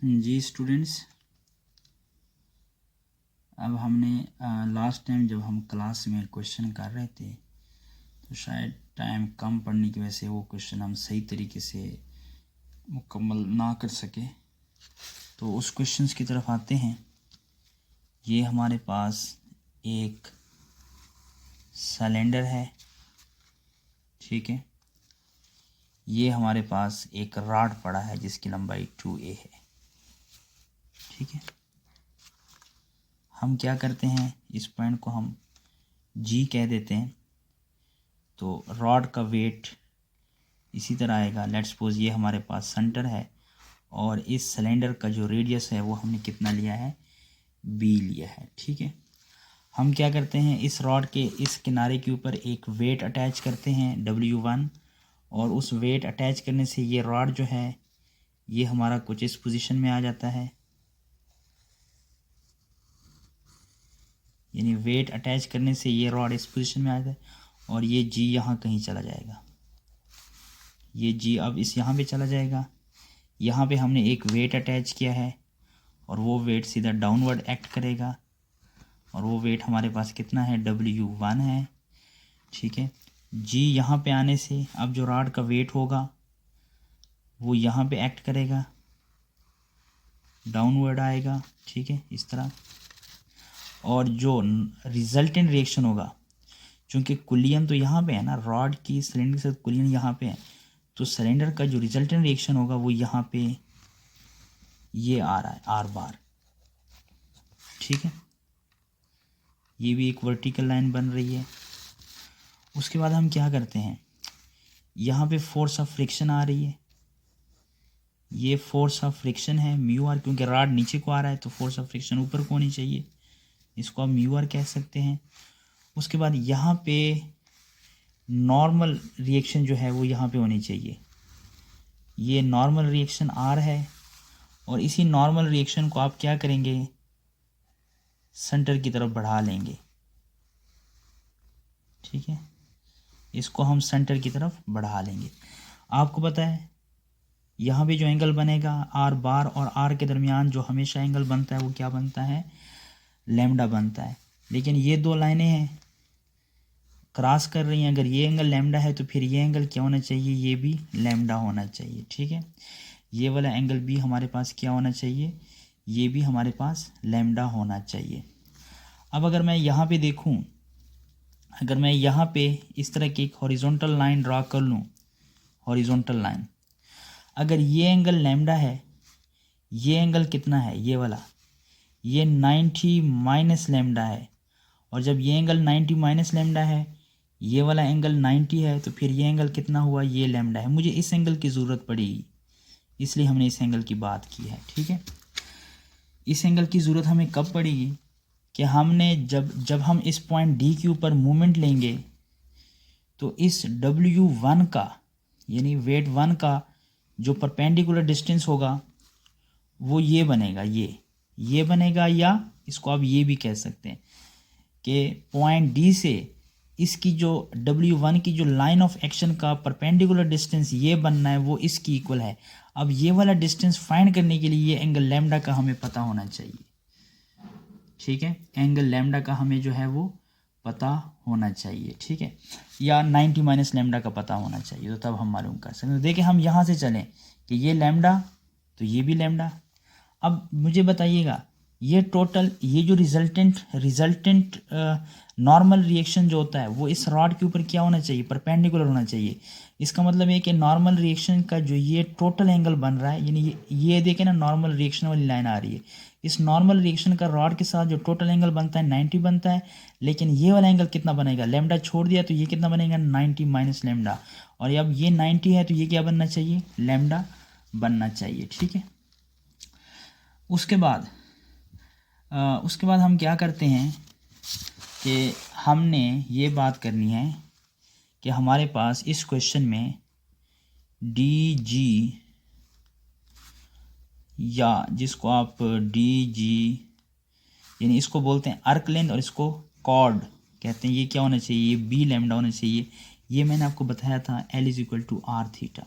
जी students, अब हमने last time जब हम क्लास में क्वेश्चन कर रहे थे तो शायद टाइम कम पड़ने की वजह से वो क्वेश्चन हम सही तरीके से मुकम्मल ना कर सके। तो उस क्वेश्चंस की तरफ आते हैं। ये हमारे पास एक सिलेंडर है, ठीक है। ये हमारे पास एक रॉड पड़ा है जिसकी लंबाई 2a है, ठीक है। हम क्या करते हैं, इस पॉइंट को हम G कह देते हैं। तो रॉड का वेट इसी तरह आएगा। लेट्स सपोज ये हमारे पास सेंटर है और इस सिलेंडर का जो रेडियस है वो हमने कितना लिया है, b लिया है, ठीक है। हम क्या करते हैं, इस रॉड के इस किनारे के ऊपर एक वेट अटैच करते हैं W1, और उस वेट अटैच करने से ये रॉड जो है ये हमारा कुछ इस पोजीशन में आ जाता है, यानी वेट अटैच करने से ये रॉड इस पोजीशन में आ जाता है और ये G यहाँ कहीं चला जाएगा। ये G अब इस यहाँ पे चला जाएगा। यहाँ पे हमने एक वेट अटैच किया है और वो वेट सीधा डाउनवर्ड एक्ट करेगा और वो वेट हमारे पास कितना है, W1 है, ठीक है। G यहाँ पे आने से अब जो रॉड का वेट होगा वो यहाँ पे एक्ट करेगा, डाउनवर्ड आएगा, ठीक है, इस तरह। और जो रिजल्टेंट रिएक्शन होगा, चूँकि कुलियन तो यहाँ पे है ना, रॉड की सिलेंडर के साथ कुलियन यहाँ पे है, तो सिलेंडर का जो रिजल्टेंट रिएक्शन होगा वो यहाँ पे ये आ रहा है R बार, ठीक है। ये भी एक वर्टिकल लाइन बन रही है। उसके बाद हम क्या करते हैं, यहाँ पे फोर्स ऑफ फ्रिक्शन आ रही है। ये फोर्स ऑफ फ्रिक्शन है μr, क्योंकि रॉड नीचे को आ रहा है तो फोर्स ऑफ फ्रिक्शन ऊपर को होनी चाहिए, इसको आप μr कह सकते हैं। उसके बाद यहाँ पे नॉर्मल रिएक्शन जो है वो यहाँ पे होनी चाहिए। ये नॉर्मल रिएक्शन R है और इसी नॉर्मल रिएक्शन को आप क्या करेंगे, सेंटर की तरफ बढ़ा लेंगे, ठीक है। इसको हम सेंटर की तरफ बढ़ा लेंगे। आपको पता है यहाँ पे जो एंगल बनेगा R बार और R के दरमियान जो हमेशा एंगल बनता है वो क्या बनता है, लैम्डा बनता है। लेकिन ये दो लाइनें हैं क्रॉस कर रही हैं, अगर ये एंगल लैम्डा है तो फिर ये एंगल क्या होना चाहिए, ये भी लैम्डा होना चाहिए, ठीक है। ये वाला एंगल भी हमारे पास क्या होना चाहिए, ये भी हमारे पास लैम्डा होना चाहिए। अब अगर मैं यहाँ पे देखूँ, अगर मैं यहाँ पे इस तरह की एक हॉरिजॉन्टल लाइन ड्रा कर लूँ, हॉरिजॉन्टल लाइन, अगर ये एंगल लैम्डा है, ये एंगल कितना है, ये वाला, ये 90 माइनस लैम्डा है, और जब ये एंगल 90 माइनस लैम्डा है, ये वाला एंगल 90 है, तो फिर ये एंगल कितना हुआ, ये लैम्डा है। मुझे इस एंगल की ज़रूरत पड़ेगी, इसलिए हमने इस एंगल की बात की है, ठीक है। इस एंगल की ज़रूरत हमें कब पड़ेगी कि हमने जब हम इस पॉइंट डी के ऊपर मूवमेंट लेंगे तो इस W1 का, यानी वेट 1 का जो परपेंडिकुलर डिस्टेंस होगा वो ये बनेगा, ये बनेगा, या इसको आप ये भी कह सकते हैं कि पॉइंट डी से इसकी जो W1 की जो लाइन ऑफ एक्शन का परपेंडिकुलर डिस्टेंस ये बनना है वो इसकी इक्वल है। अब ये वाला डिस्टेंस फाइंड करने के लिए ये एंगल लैम्डा का हमें पता होना चाहिए, ठीक है। एंगल लैम्डा का हमें जो है वो पता होना चाहिए, ठीक है, या 90 माइनस लैम्डा का पता होना चाहिए, तो तब हम मालूम कर सकते हैं। तो देखिए हम यहाँ से चलें कि ये लैम्डा तो ये भी लैम्डा। अब मुझे बताइएगा ये टोटल, ये जो रिजल्टेंट नॉर्मल रिएक्शन जो होता है वो इस रॉड के ऊपर क्या होना चाहिए, परपेंडिकुलर होना चाहिए। इसका मतलब है कि नॉर्मल रिएक्शन का जो ये टोटल एंगल बन रहा है, यानी ये देखें ना, नॉर्मल रिएक्शन वाली लाइन आ रही है, इस नॉर्मल रिएक्शन का रॉड के साथ जो टोटल एंगल बनता है 90 बनता है, लेकिन ये वाला एंगल कितना बनेगा, लैम्डा छोड़ दिया तो ये कितना बनेगा, 90 माइनस लैम्डा, और अब ये 90 है तो ये क्या बनना चाहिए, लैम्डा बनना चाहिए, ठीक है। उसके बाद हम क्या करते हैं कि हमने ये बात करनी है कि हमारे पास इस क्वेश्चन में डी जी, या जिसको आप डी जी यानी इसको बोलते हैं अर्क लेंथ और इसको कॉर्ड कहते हैं, ये क्या होना चाहिए, ये बी लैम्डा होना चाहिए। ये मैंने आपको बताया था L = R थीटा,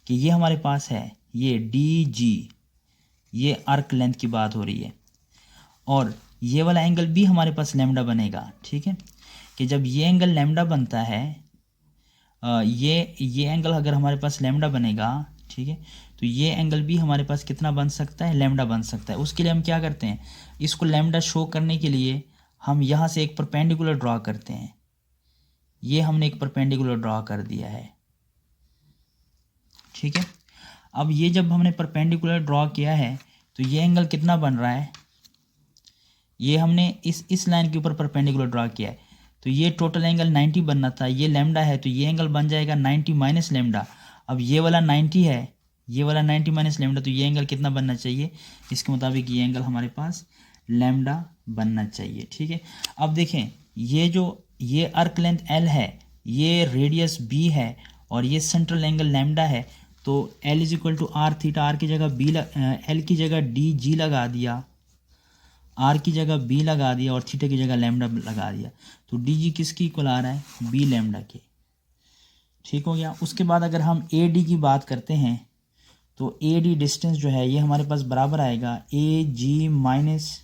कि ये हमारे पास है ये डी जी, ये आर्क लेंथ की बात हो रही है। और ये वाला एंगल भी हमारे पास लैम्डा बनेगा, ठीक है, कि जब ये एंगल लैम्डा बनता है, ये एंगल अगर हमारे पास लैम्डा बनेगा, ठीक है, तो ये एंगल भी हमारे पास कितना बन सकता है, लैम्डा बन सकता है। उसके लिए हम क्या करते हैं, इसको लैम्डा शो करने के लिए हम यहाँ से एक परपेंडिकुलर ड्रॉ करते हैं। ये हमने एक परपेंडिकुलर ड्रॉ कर दिया है, ठीक है। अब ये जब हमने परपेंडिकुलर ड्रॉ किया है तो ये एंगल कितना बन रहा है, ये हमने इस लाइन के ऊपर परपेंडिकुलर ड्रॉ किया है, तो ये टोटल एंगल 90 बनना था। ये लैम्डा है तो ये एंगल बन जाएगा 90 माइनस लैम्डा। अब ये वाला 90 है, ये वाला 90 माइनस लैम्डा, तो ये एंगल कितना बनना चाहिए, इसके मुताबिक ये एंगल हमारे पास लैम्डा बनना चाहिए, ठीक है। अब देखें, ये आर्क लेंथ L है, ये रेडियस B है और ये सेंट्रल एंगल लैम्डा है, तो L is equal to r theta, r की जगह L की जगह DG लगा दिया, आर की जगह B लगा दिया और थीटा की जगह लैम्डा लगा दिया, तो DG किसकी इक्वल आ रहा है, B लैम्डा के, ठीक हो गया। उसके बाद अगर हम AD की बात करते हैं तो AD डिस्टेंस जो है ये हमारे पास बराबर आएगा AG माइनस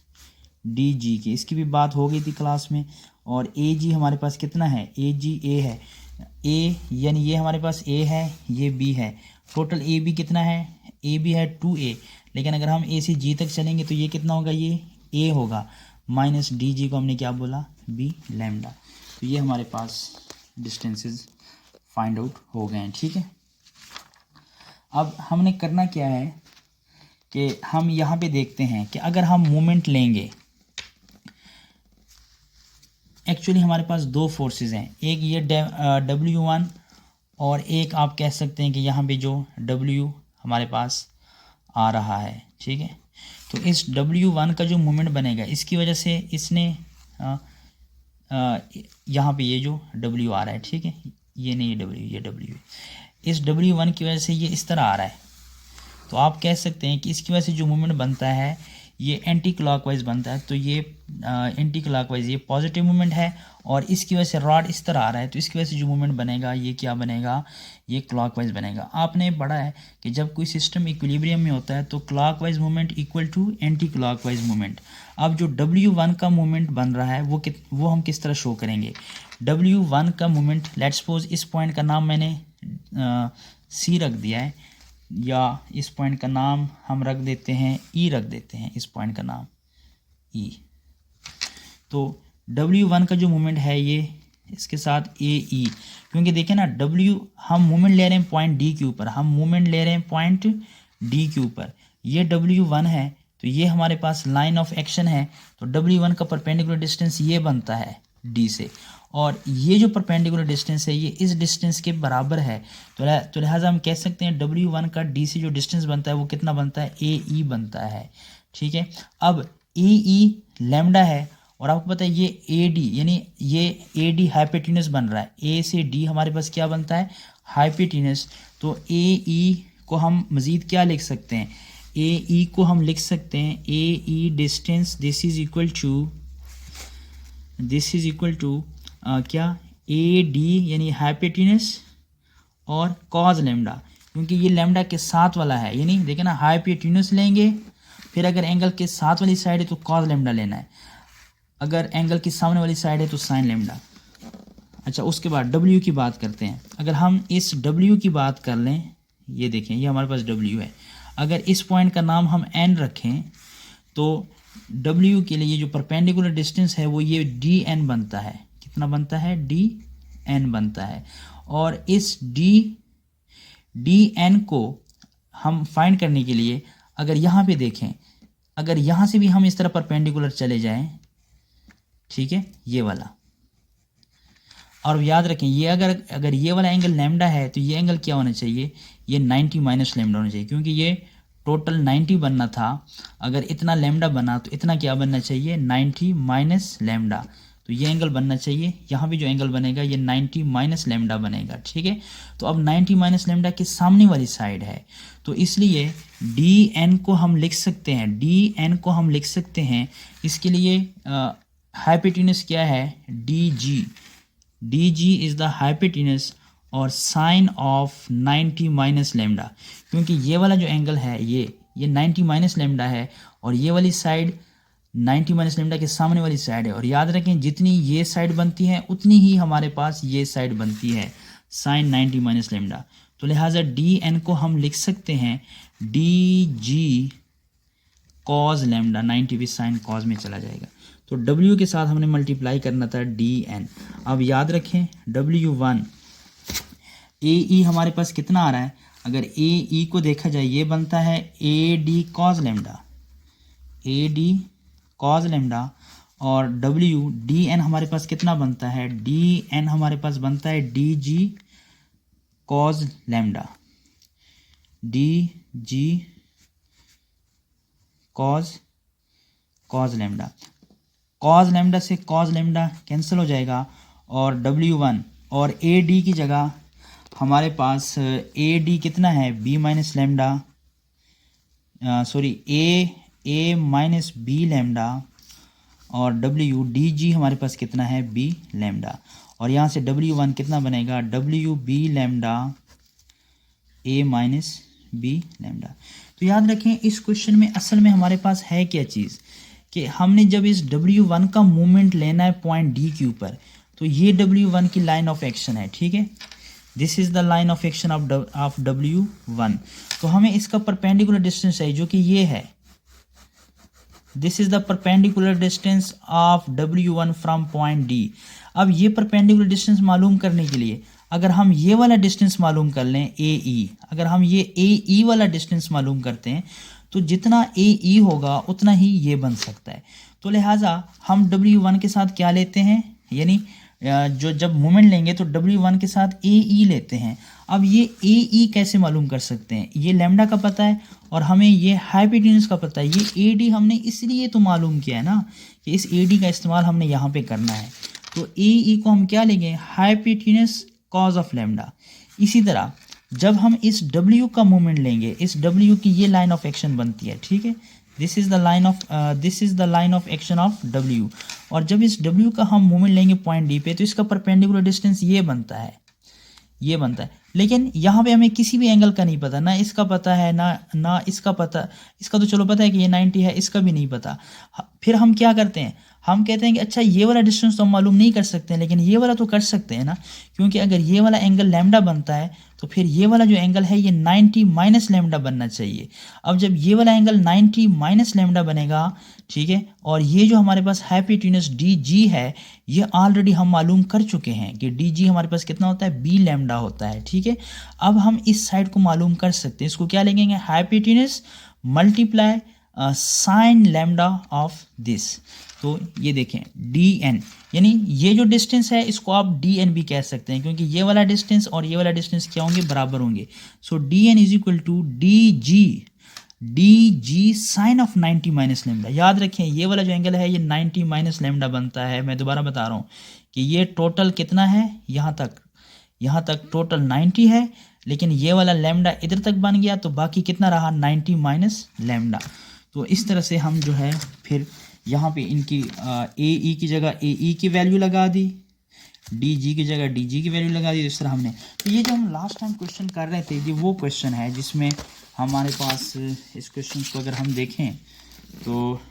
DG की, इसकी भी बात हो गई थी क्लास में। और AG हमारे पास कितना है, AG A है, A यानी ये हमारे पास A है, ये B है, टोटल AB कितना है, AB है 2A, लेकिन अगर हम A से G तक चलेंगे तो ये कितना होगा, ये A होगा, माइनस DG को हमने क्या बोला, B लैम्डा। तो ये हमारे पास डिस्टेंसेस फाइंड आउट हो गए हैं, ठीक है। अब हमने करना क्या है कि हम यहाँ पे देखते हैं कि अगर हम मोमेंट लेंगे, एक्चुअली हमारे पास दो फोर्सेस हैं, एक ये W1 और एक आप कह सकते हैं कि यहाँ पे जो W हमारे पास आ रहा है, ठीक है। तो इस W1 का जो मोमेंट बनेगा, इसकी वजह से इसने यहाँ पे ये जो W आ रहा है, ठीक है, ये नहीं W, ये W, इस W1 की वजह से ये इस तरह आ रहा है, तो आप कह सकते हैं कि इसकी वजह से जो मोमेंट बनता है ये एंटी क्लॉकवाइज बनता है, तो ये एंटी क्लॉकवाइज ये पॉजिटिव मोमेंट है, और इसकी वजह से रॉड इस तरह आ रहा है, तो इसकी वजह से जो मोमेंट बनेगा ये क्या बनेगा, ये क्लॉकवाइज बनेगा। आपने पढ़ा है कि जब कोई सिस्टम इक्विलिब्रियम में होता है तो clockwise moment equal to anticlockwise moment. अब जो W1 का मोमेंट बन रहा है वो हम किस तरह शो करेंगे, W1 का मोमेंट, लेट्स सपोज इस पॉइंट का नाम मैंने C रख दिया है, या इस पॉइंट का नाम हम रख देते हैं E, रख देते हैं इस पॉइंट का नाम E। तो W1 का जो मोमेंट है ये इसके साथ AE, क्योंकि देखिए ना W हम मोमेंट ले रहे हैं पॉइंट D के ऊपर, हम मोमेंट ले रहे हैं पॉइंट D के ऊपर, ये W1 है, तो ये हमारे पास लाइन ऑफ एक्शन है, तो W1 का परपेंडिकुलर डिस्टेंस ये बनता है D से, और ये जो परपेंडिकुलर डिस्टेंस है ये इस डिस्टेंस के बराबर है, तो लिहाजा हम कह सकते हैं W1 का D से जो डिस्टेंस बनता है वो कितना बनता है, AE बनता है, ठीक है। अब AE लैम्डा है, और आपको पता है ये AD, यानी ये AD हाइपोटेन्यूस बन रहा है, A से D हमारे पास क्या बनता है, हाइपोटेन्यूस, तो AE को हम मज़ीद क्या लिख सकते हैं, AE को हम लिख सकते हैं AE distance, this is equal to क्या, AD यानी हाइपोटेन्यूस और कॉज लैम्डा, क्योंकि ये लैम्डा के साथ वाला है, यानी देखिए ना, हाइपोटेन्यूस लेंगे, फिर अगर एंगल के साथ वाली साइड है तो कॉज लैम्डा लेना है, अगर एंगल की सामने वाली साइड है तो साइन लैम्डा। अच्छा, उसके बाद W की बात करते हैं। अगर हम इस W की बात कर लें, ये देखें, ये हमारे पास W है, अगर इस पॉइंट का नाम हम N रखें तो W के लिए ये जो परपेंडिकुलर डिस्टेंस है वो ये DN बनता है, कितना बनता है, DN बनता है। और इस DN को हम फाइंड करने के लिए अगर यहाँ पे देखें, अगर यहाँ से भी हम इस तरह परपेंडिकुलर चले जाएं, ठीक है, ये वाला, और याद रखें ये अगर ये वाला एंगल लैम्डा है तो ये एंगल क्या होना चाहिए, ये 90 माइनस लैम्डा होना चाहिए, क्योंकि ये टोटल 90 बनना था, अगर इतना लैम्डा बना तो इतना क्या बनना चाहिए, 90 माइनस लैम्डा, तो ये एंगल बनना चाहिए, यहाँ भी जो एंगल बनेगा ये 90 माइनस लैम्डा बनेगा, ठीक है। तो अब 90 माइनस लैम्डा के सामने वाली साइड है, तो इसलिए DN को हम लिख सकते हैं, इसके लिए हाइपोटेन्यूस क्या है, DG इज द हाइपोटेन्यूस और साइन ऑफ 90 माइनस लेमडा, क्योंकि ये वाला जो एंगल है ये 90 माइनस लेमडा है और ये वाली साइड 90 माइनस लेमडा के सामने वाली साइड है। और याद रखें जितनी ये साइड बनती है उतनी ही हमारे पास ये साइड बनती है साइन 90 माइनस लेमडा। तो लिहाजा डी एन को हम लिख सकते हैं डी जी कॉज लेमडा, 90 भी साइन कॉज में चला जाएगा। तो W के साथ हमने मल्टीप्लाई करना था डी एन। अब याद रखें W1 AE हमारे पास कितना आ रहा है, अगर AE को देखा जाए ये बनता है AD cause lambda, AD cause lambda, और DN हमारे पास कितना बनता है, DN हमारे पास बनता है DG cause lambda, DG cause lambda. Cause lambda से कॉज लेमडा कैंसिल हो जाएगा और W1 और AD की जगह हमारे पास AD कितना है B minus lambda, sorry A minus B lambda, और DG हमारे पास कितना है B लेमडा, और यहाँ से W1 कितना बनेगा WB lambda A minus B lambda. तो याद रखें इस क्वेश्चन में असल में हमारे पास है क्या चीज़ कि हमने जब इस W1 का मूवमेंट लेना है पॉइंट D के ऊपर, तो ये W1 की लाइन ऑफ एक्शन है, ठीक है, this is the line of action of W1। तो हमें इसका परपेंडिकुलर डिस्टेंस चाहिए जो कि ये है, this is the perpendicular distance of W1 from point D। अब ये परपेंडिकुलर डिस्टेंस मालूम करने के लिए अगर हम ये वाला डिस्टेंस मालूम कर लें AE, अगर हम ये AE वाला डिस्टेंस मालूम करते हैं तो जितना AE होगा उतना ही ये बन सकता है। तो लिहाजा हम W1 के साथ क्या लेते हैं, यानी जो जब मोमेंट लेंगे तो W1 के साथ AE लेते हैं। अब ये AE कैसे मालूम कर सकते हैं, ये लेमडा का पता है और हमें ये हाइपोटेन्यूज का पता है, ये AD हमने इसलिए तो मालूम किया है ना कि इस AD का इस्तेमाल हमने यहाँ पे करना है। तो AE को हम क्या लेंगे, हाइपोटेन्यूज कॉज ऑफ लेमडा। इसी तरह जब हम इस W का मोमेंट लेंगे, इस W की ये लाइन ऑफ एक्शन बनती है, ठीक है, this is the line of action of W। और जब इस W का हम मोमेंट लेंगे पॉइंट D पे तो इसका परपेंडिकुलर डिस्टेंस ये बनता है, ये बनता है। लेकिन यहाँ पे हमें किसी भी एंगल का नहीं पता, ना इसका पता है ना इसका पता, इसका तो चलो पता है कि ये 90 है, इसका भी नहीं पता। फिर हम क्या करते हैं, हम कहते हैं कि अच्छा ये वाला डिस्टेंस तो हम मालूम नहीं कर सकते हैं लेकिन ये वाला तो कर सकते हैं ना, क्योंकि अगर ये वाला एंगल लैम्डा बनता है तो फिर ये वाला जो एंगल है ये 90 माइनस लैम्डा बनना चाहिए। अब जब ये वाला एंगल 90 माइनस लैम्डा बनेगा, ठीक है, और ये जो हमारे पास हाइपोटेन्यूज DG है ये ऑलरेडी हम मालूम कर चुके हैं कि DG हमारे पास कितना होता है B लैम्डा होता है, ठीक है। अब हम इस साइड को मालूम कर सकते हैं, इसको क्या लेंगे, hypotenuse multiply sign lambda of this. तो ये देखें DN, यानी ये जो डिस्टेंस है इसको आप DN भी कह सकते हैं क्योंकि ये वाला डिस्टेंस और ये वाला डिस्टेंस क्या होंगे, बराबर होंगे। So DN is equal to DG sine of 90 minus lambda. याद रखें ये वाला जो एंगल है ये 90 माइनस लेमडा बनता है। मैं दोबारा बता रहा हूँ कि ये टोटल कितना है, यहाँ तक टोटल 90 है, लेकिन ये वाला लेमडा इधर तक बन गया तो बाकी कितना रहा 90 माइनस लेमडा। तो इस तरह से हम जो है फिर यहाँ पे इनकी AE की जगह AE की वैल्यू लगा दी, DG की जगह DG की वैल्यू लगा दी। इस तरह हमने, तो ये जो हम लास्ट टाइम क्वेश्चन कर रहे थे ये वो क्वेश्चन है जिसमें हमारे पास इस क्वेश्चन को अगर हम देखें तो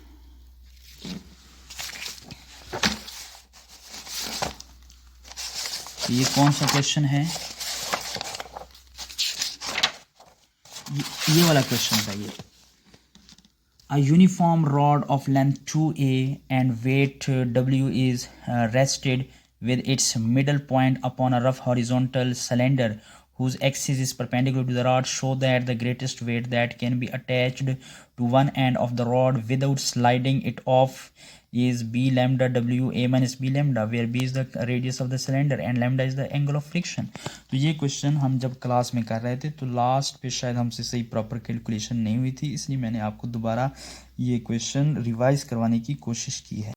ये कौन सा क्वेश्चन है, ये वाला क्वेश्चन था। ये A uniform rod of length 2a and weight W is rested with its middle point upon a rough horizontal cylinder whose axis is perpendicular to the rod. Show that the greatest weight that can be attached to one end of the rod without sliding it off is B lambda W A minus B lambda, where B is the radius of the cylinder and lambda is the angle of friction. तो ये question हम जब class में कर रहे थे तो last पे शायद हमसे सही प्रॉपर कैलकुलेशन नहीं हुई थी, इसलिए मैंने आपको दोबारा ये क्वेश्चन रिवाइज करवाने की कोशिश की है।